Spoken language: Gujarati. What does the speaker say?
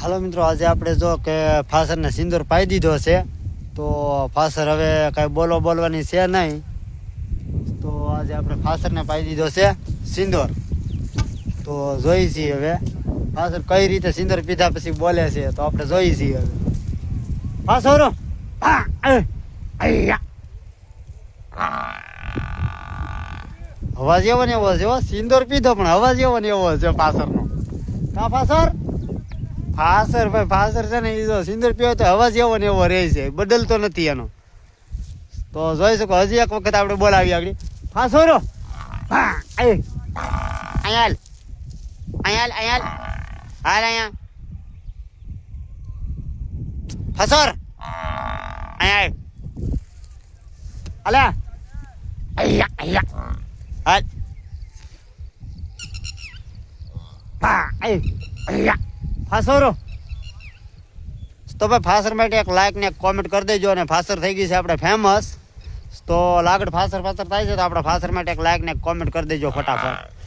હાલો મિત્રો, આજે આપણે જો કે ફાસરને સિંદૂર પાઈ દીધો છે, તો ફાસર હવે કાંઈ બોલવાની છે નહીં. તો આજે આપણે ફાસરને પાઈ દીધો છે સિંદૂર. તો જોઈ છીએ હવે ફાસર કઈ રીતે સિંદૂર પીધા પછી બોલે છે, તો આપણે જોઈ છીએ હવે. ફાસરો અવાજ એવો ને એવો છે, સિંદૂર પીધો પણ અવાજ એવો ને એવો છે ફાસરનો. કા ફાસર ભાઈ ફાસર છે ને, એ જો સિંદૂર પીવો તો અવાજ એવો ને એવો રહે છે, બદલતો નથી એનો. તો જોઈ શકો, હજી એક વખત આપણે બોલાવી આગળ. ફાસરો અહીંયા ફસર અહીંયા અલ્યા હાલ ફાસરો. તો ભાઈ ફાસર માટે એક લાઈક ને એક કોમેન્ટ કરી દેજો. અને ફાસર થઈ ગઈ છે આપણે ફેમસ. તો લાગડ ફાસર થાય છે, તો આપણે ફાસર માટે એક લાઈક ને એક કોમેન્ટ કરી દેજો ફટાફટ.